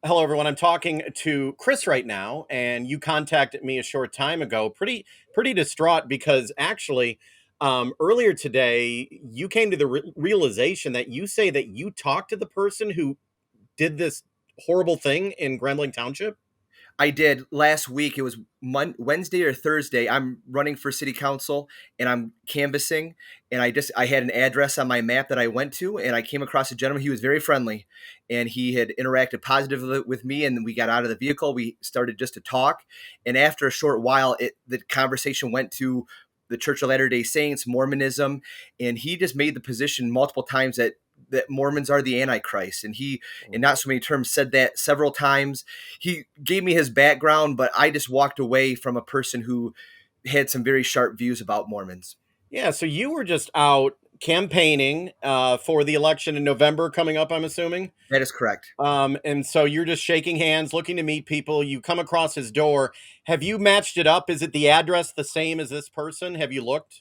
Hello, everyone. I'm talking to Kris right now, and you contacted me a short time ago. Pretty distraught because actually, earlier today, you came to the realization that you say that you talked to the person who did this horrible thing in Grand Blanc Township. I did last week. It was Wednesday or Thursday. I'm running for city council and I'm canvassing, and I had an address on my map that I went to, and I came across a gentleman. He was very friendly, and he had interacted positively with me. And we got out of the vehicle. We started just to talk, and after a short while, the conversation went to the Church of Latter-day Saints, Mormonism, and he just made the position multiple times that Mormons are the Antichrist. And he, in not so many terms, said that several times. He gave me his background, but I just walked away from a person who had some very sharp views about Mormons. Yeah, so you were just out campaigning for the election in November coming up, I'm assuming. That is correct. And so you're just shaking hands, looking to meet people. You come across his door. Have you matched it up? Is it the address the same as this person? Have you looked?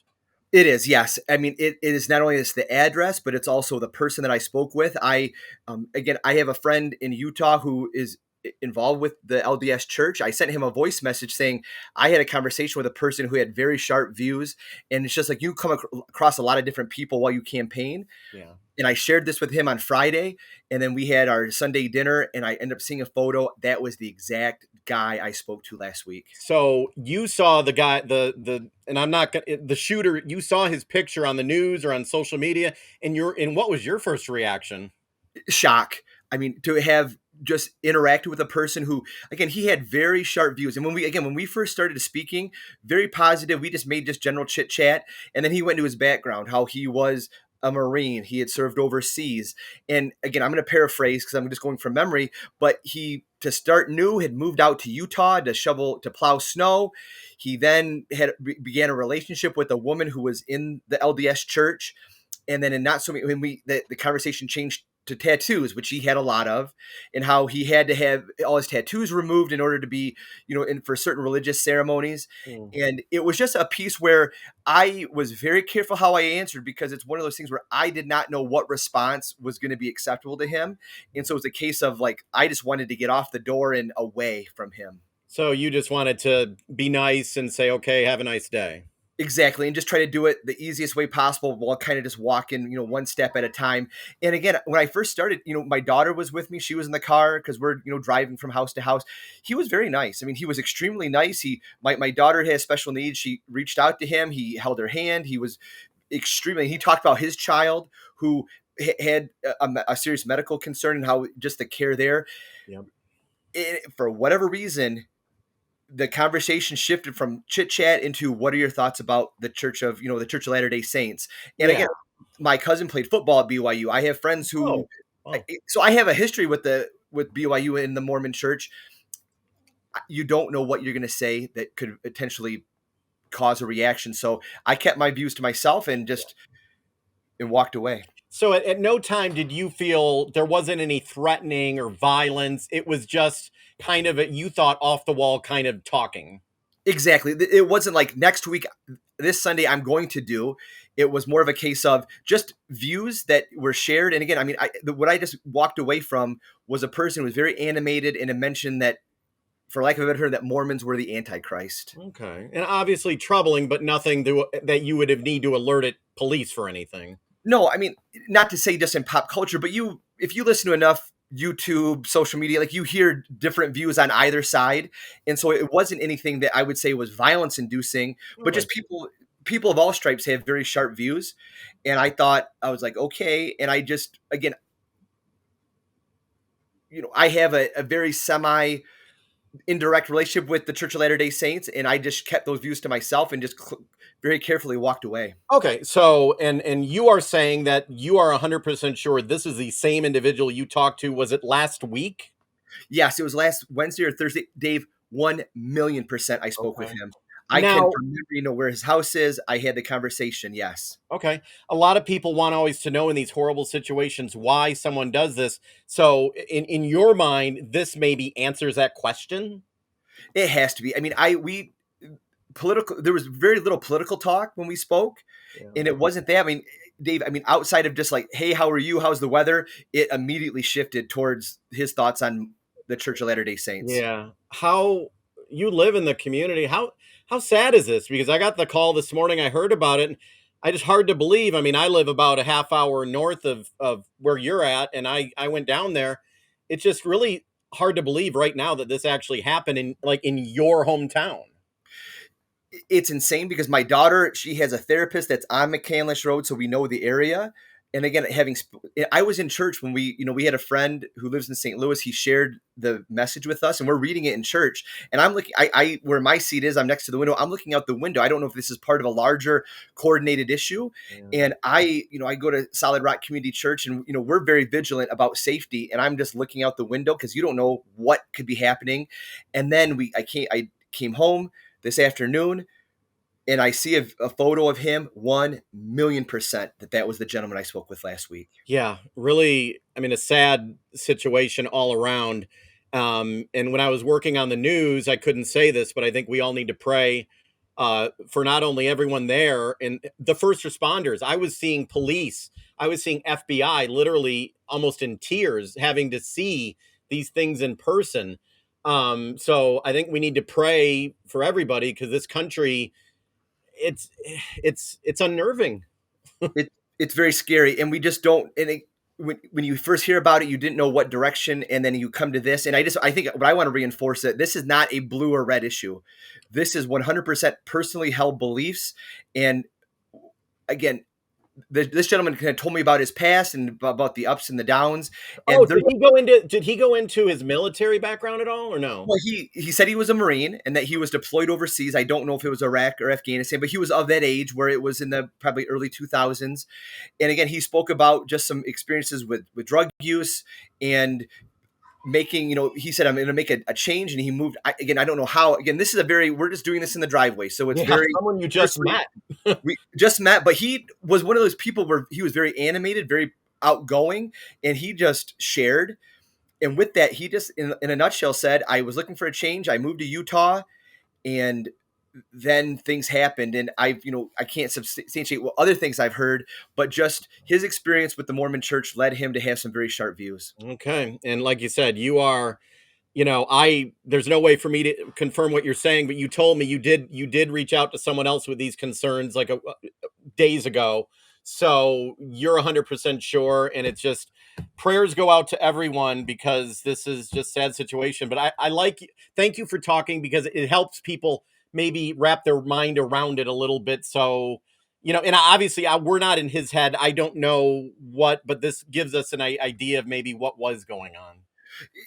It is, yes. I mean, it is not only it's the address, but it's also the person that I spoke with. Again, I have a friend in Utah who is involved with the LDS Church. I sent him a voice message saying I had a conversation with a person who had very sharp views, and it's just like you come across a lot of different people while you campaign. Yeah. And I shared this with him on Friday, and then we had our Sunday dinner, and I ended up seeing a photo. That was the exact guy I spoke to last week. So you saw the guy, and I'm not gonna, the shooter. You saw his picture on the news or on social media, and what was your first reaction? Shock. I mean, to have just interacted with a person who, again, he had very sharp views. And when we first started speaking, very positive. We just made just general chit chat, and then he went to his background, how he was a Marine, he had served overseas, and again, I'm going to paraphrase because I'm just going from memory. But he, to start new, had moved out to Utah to plow snow. He then began a relationship with a woman who was in the LDS church, and then in not so many, when the conversation changed to tattoos, which he had a lot of, and how he had to have all his tattoos removed in order to be, in for certain religious ceremonies. Mm. And it was just a piece where I was very careful how I answered, because it's one of those things where I did not know what response was going to be acceptable to him. And so it was a case of like, I just wanted to get off the door and away from him. So you just wanted to be nice and say, "Okay, have a nice day." Exactly. And just try to do it the easiest way possible while kind of just walking, one step at a time. And again, when I first started, my daughter was with me. She was in the car because we're, driving from house to house. He was very nice. I mean, he was extremely nice. My daughter has special needs. She reached out to him. He held her hand. He was he talked about his child who had a serious medical concern and how just the care there. Yep. For whatever reason, the conversation shifted from chit chat into what are your thoughts about the the Church of Latter-day Saints. And Yeah. again, my cousin played football at BYU. I have friends who, Oh. Oh. so I have a history with BYU and the Mormon church. You don't know what you're going to say that could potentially cause a reaction. So I kept my views to myself and walked away. So at no time did you feel there wasn't any threatening or violence. It was just kind of you thought off the wall kind of talking. Exactly. It wasn't like next week, this Sunday, I'm going to do. It was more of a case of just views that were shared. And again, I mean, what I just walked away from was a person who was very animated and a mention that, for lack of a better term, that Mormons were the Antichrist. Okay. And obviously troubling, but nothing that you would have need to alert it police for anything. No, I mean, not to say just in pop culture, but if you listen to enough YouTube, social media, like you hear different views on either side. And so it wasn't anything that I would say was violence inducing, but just people of all stripes have very sharp views. And I was like, okay. And I just, again, I have a very semi indirect relationship with the Church of Latter-day Saints, and I just kept those views to myself and just very carefully walked away. Okay, so and you are saying that you are 100% sure this is the same individual you talked to. Was it last week? Yes, it was last Wednesday or Thursday. Dave, 1,000,000% I spoke with Okay. him. I can Now, from memory know where his house is. I had the conversation. Yes. okay, a lot of people want always to know in these horrible situations why someone does this. So, in your mind, this maybe answers that question. It has to be. I mean, there was very little political talk when we spoke, Yeah. and it wasn't that. I mean, Dave, outside of just like, hey, how are you? How's the weather? It immediately shifted towards his thoughts on the Church of Latter-day Saints. Yeah. How you live in the community, how sad is this? Because I got the call this morning, I heard about it, and I just hard to believe. I mean, I live about a half hour north of where you're at, and I went down there. It's just really hard to believe right now that this actually happened in like in your hometown. It's insane because my daughter, she has a therapist that's on McCandless Road, so we know the area. And again, I was in church when we had a friend who lives in St. Louis. He shared the message with us, and we're reading it in church. And I'm looking, where my seat is, I'm next to the window. I'm looking out the window. I don't know if this is part of a larger coordinated issue. Yeah. And I go to Solid Rock Community Church, and we're very vigilant about safety. And I'm just looking out the window because you don't know what could be happening. And then I came home this afternoon, and I see a photo of him. 1,000,000% that was the gentleman I spoke with last week. Yeah, really, I mean, a sad situation all around. And when I was working on the news, I couldn't say this, but I think we all need to pray for not only everyone there and the first responders. I was seeing police, I was seeing FBI literally almost in tears having to see these things in person. So I think we need to pray for everybody because this country, it's it's unnerving. It's very scary, and we just don't. When you first hear about it, you didn't know what direction, and then you come to this. And I think what I want to reinforce it. This is not a blue or red issue. This is 100% personally held beliefs. And again, this gentleman kind of told me about his past and about the ups and the downs. Oh, And there, did he go into his military background at all or no? well, he said he was a Marine and that he was deployed overseas. I don't know if it was Iraq or Afghanistan, but he was of that age where it was in the probably early 2000s. And again, he spoke about just some experiences with drug use and making, he said, I'm going to make a change. And he moved. Again, I don't know how. Again, this is we're just doing this in the driveway. So it's Yeah, very someone you just personally. met. We just met, but he was one of those people where he was very animated, very outgoing, and he just shared. And with that, he just, in a nutshell, said, I was looking for a change. I moved to Utah, and then things happened. And I can't substantiate what other things I've heard, but just his experience with the Mormon church led him to have some very sharp views. Okay. And like you said, you are, there's no way for me to confirm what you're saying, but you told me you did reach out to someone else with these concerns like days ago. So you're 100% sure. And it's just prayers go out to everyone because this is just sad situation. But thank you for talking because it helps people maybe wrap their mind around it a little bit. So, and obviously we're not in his head. I don't know what, but this gives us an idea of maybe what was going on.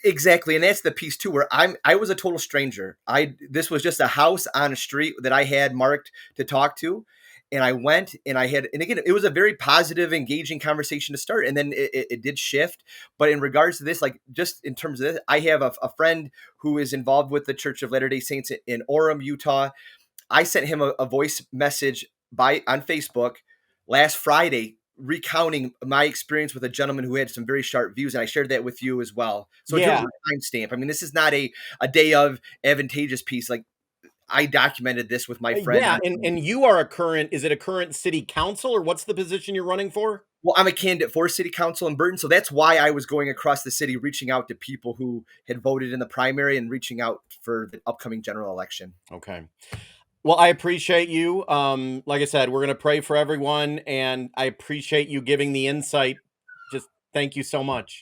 Exactly, and that's the piece too, where I was a total stranger. This was just a house on a street that I had marked to talk to, and I went and and again, it was a very positive, engaging conversation to start, and then it did shift. But in regards to this, like just in terms of this, I have a friend who is involved with the Church of Latter-day Saints in Orem, Utah. I sent him a voice message on Facebook last Friday recounting my experience with a gentleman who had some very sharp views, and I shared that with you as well. So in terms Yeah. of timestamp, I mean, this is not a day of advantageous piece. Like I documented this with my friend. Yeah, and you are is it a current city council or what's the position you're running for? Well, I'm a candidate for city council in Burton, so that's why I was going across the city, reaching out to people who had voted in the primary and reaching out for the upcoming general election. Okay. Well, I appreciate you. Like I said, we're going to pray for everyone and I appreciate you giving the insight. Just thank you so much.